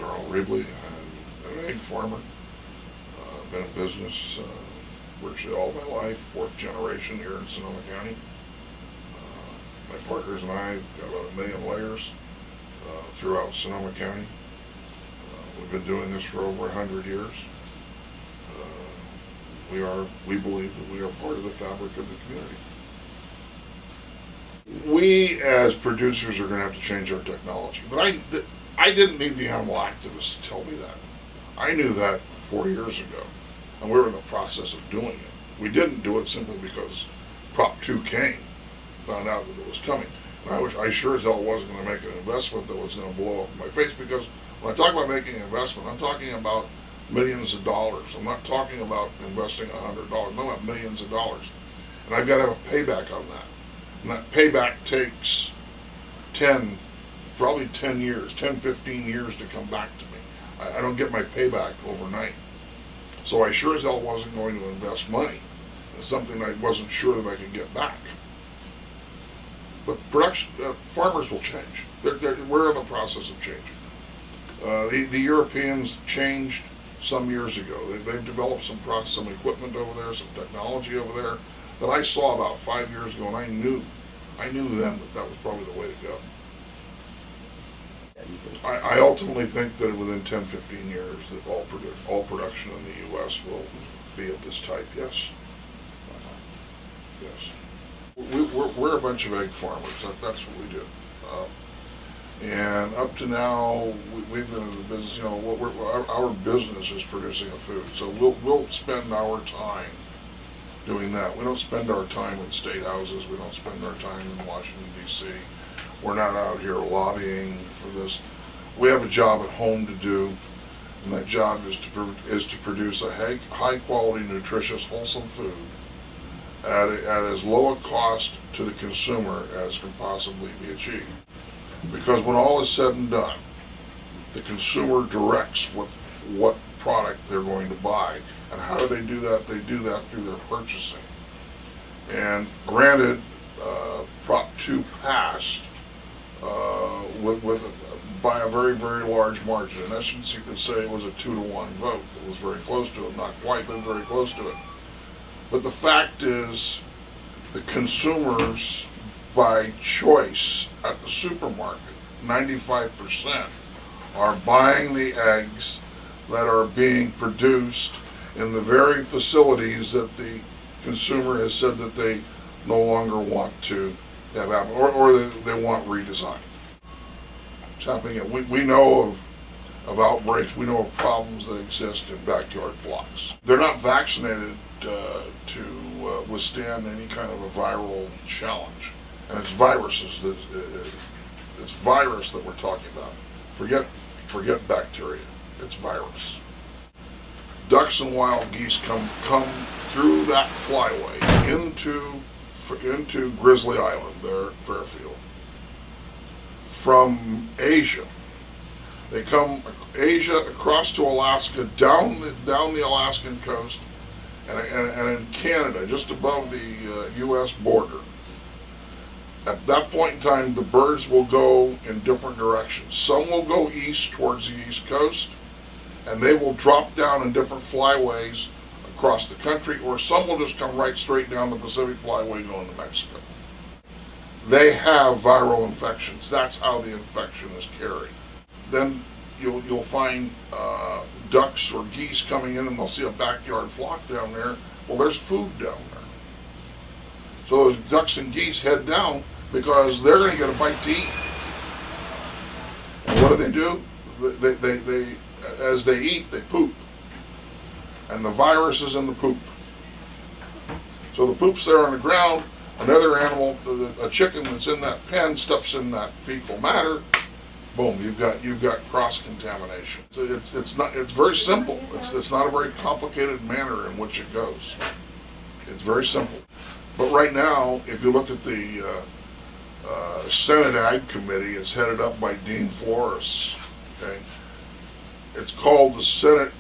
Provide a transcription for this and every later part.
Arnie Reibli. I'm an egg farmer. Been in business virtually all my life, fourth generation here in Sonoma County. My partners and I have got about 1 million layers throughout Sonoma County. We've been doing this for over 100 years. We believe that we are part of the fabric of the community. We as producers are going to have to change our technology, but I didn't need the animal activists to tell me that. I knew that 4 years ago, and we were in the process of doing it. We didn't do it simply because Prop 2 came, found out that it was coming. And I sure as hell wasn't going to make an investment that was going to blow up in my face, because when I talk about making an investment, I'm talking about millions of dollars. I'm not talking about investing $100. I'm talking about millions of dollars. And I've got to have a payback on that. And that payback takes probably 10 years, 10, 15 years to come back to me. I don't get my payback overnight. So I sure as hell wasn't going to invest money in something I wasn't sure that I could get back. But farmers will change. We're in the process of changing. The Europeans changed some years ago. They've developed some equipment over there, some technology over there that I saw about 5 years ago, and I knew then that was probably the way to go. I ultimately think that within 10, 15 years that all production in the U.S. will be of this type, yes. Yes. We're a bunch of egg farmers. That's what we do. And up to now, we've been in the business, our business is producing a food. So we'll spend our time doing that. We don't spend our time in state houses. We don't spend our time in Washington, D.C. We're not out here lobbying for this. We have a job at home to do, and that job is to produce a high quality, nutritious, wholesome food at as low a cost to the consumer as can possibly be achieved. Because when all is said and done, the consumer directs what product they're going to buy. And how do they do that? They do that through their purchasing. And granted, Prop 2 passed by a very, very large margin. In essence, you could say it was a 2-to-1 vote. It was very close to it, not quite, but very close to it. But the fact is, the consumers, by choice at the supermarket, 95% are buying the eggs that are being produced in the very facilities that the consumer has said that they no longer want to have happen, or they want redesigned. It's happening. We know of outbreaks. We know of problems that exist in backyard flocks. They're not vaccinated to withstand any kind of a viral challenge, and it's viruses it's virus that we're talking about. Forget bacteria. It's virus. Ducks and wild geese come through that flyway into Grizzly Island there at Fairfield from Asia. They come Asia across to Alaska, down the Alaskan coast, and in Canada, just above the U.S. border. At that point in time, the birds will go in different directions. Some will go east towards the East Coast, and they will drop down in different flyways across the country, or some will just come right straight down the Pacific Flyway going to Mexico. They have viral infections. That's how the infection is carried. Then you'll find ducks or geese coming in, and they'll see a backyard flock down there. Well, there's food down there. So those ducks and geese head down because they're going to get a bite to eat. And what do? They as they eat, they poop. And the virus is in the poop. So the poop's there on the ground. Another animal, a chicken that's in that pen, steps in that fecal matter. Boom! You've got cross contamination. So it's very simple. It's not a very complicated manner in which it goes. It's very simple. But right now, if you look at the Senate Ag Committee, it's headed up by Dean Flores. Okay, it's called the Senate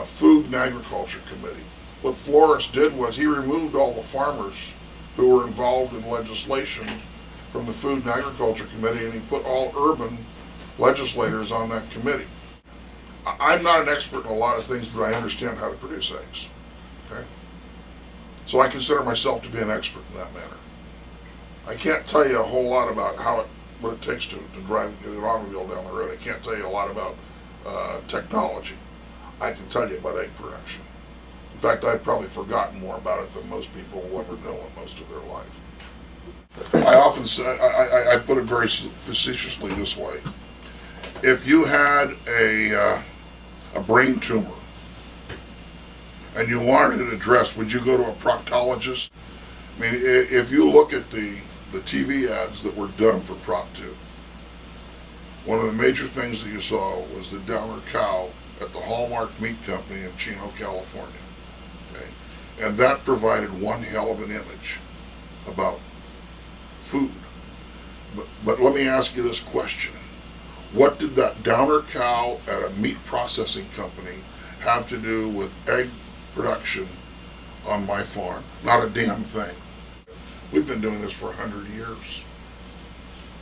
Food and Agriculture Committee. What Flores did was he removed all the farmers who were involved in legislation from the Food and Agriculture Committee, and he put all urban legislators on that committee. I'm not an expert in a lot of things, but I understand how to produce eggs. Okay? So I consider myself to be an expert in that manner. I can't tell you a whole lot about what it takes to drive an automobile down the road. I can't tell you a lot about technology. I can tell you about egg production. In fact, I've probably forgotten more about it than most people will ever know in most of their life. I often say, I put it very facetiously this way. If you had a brain tumor and you wanted it addressed, would you go to a proctologist? I mean, if you look at the TV ads that were done for Prop 2, one of the major things that you saw was the downer cow at the Hallmark Meat Company in Chino, California. Okay? And that provided one hell of an image about food. But let me ask you this question. What did that downer cow at a meat processing company have to do with egg production on my farm? Not a damn thing. We've been doing this for 100 years.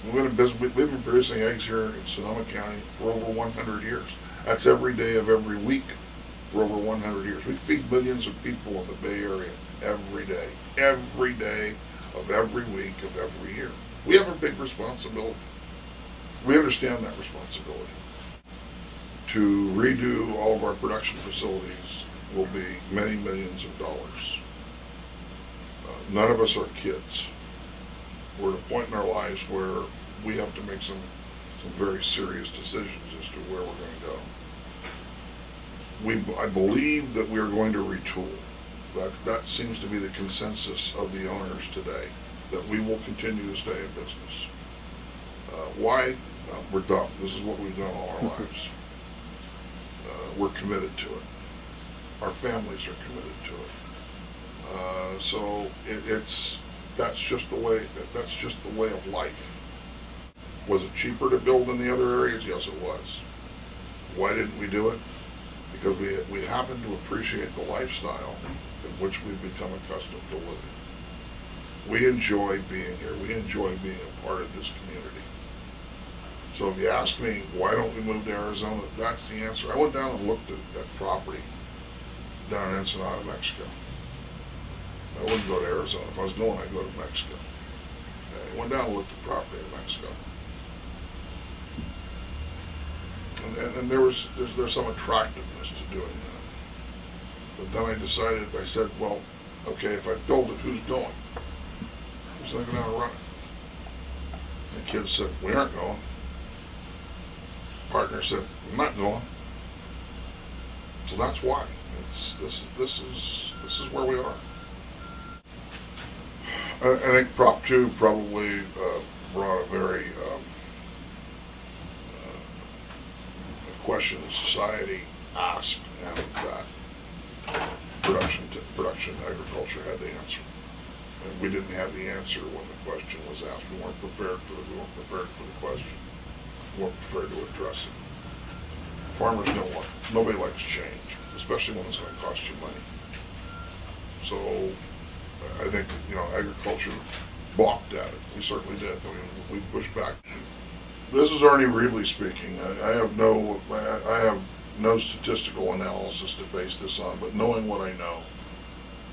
We've been producing eggs here in Sonoma County for over 100 years. That's every day of every week for over 100 years. We feed millions of people in the Bay Area every day of every week of every year. We have a big responsibility. We understand that responsibility. To redo all of our production facilities will be many millions of dollars. None of us are kids. We're at a point in our lives where we have to make some very serious decisions as to where we're going to go. I believe that we are going to retool. That seems to be the consensus of the owners today, that we will continue to stay in business. Why? We're dumb. This is what we've done all our lives. We're committed to it. Our families are committed to it. So that's just the way of life. Was it cheaper to build in the other areas? Yes, it was. Why didn't we do it? Because we happen to appreciate the lifestyle in which we've become accustomed to living. We enjoy being here. We enjoy being a part of this community. So if you ask me, why don't we move to Arizona, that's the answer. I went down and looked at property down in Ensenada, Mexico. I wouldn't go to Arizona. If I was going, I'd go to Mexico. I went down and looked at property in Mexico. And there's some attractiveness to doing that. But then I said, well, okay, if I build it, who's going? Who's going to go down and run it? The kids said, we aren't going. Partner said, I'm not going. So that's why. This is where we are. I think Prop 2 probably brought a very question society asked, and that production agriculture had to answer. And we didn't have the answer when the question was asked. We weren't prepared for the question. We weren't prepared to address it. Farmers don't want it. Nobody likes change, especially when it's going to cost you money. So I think agriculture balked at it. We certainly did. We pushed back. This is Arnie Reibli speaking. I have no statistical analysis to base this on, but knowing what I know,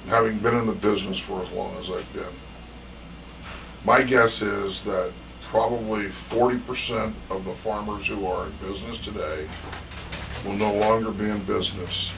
having been in the business for as long as I've been, my guess is that probably 40% of the farmers who are in business today will no longer be in business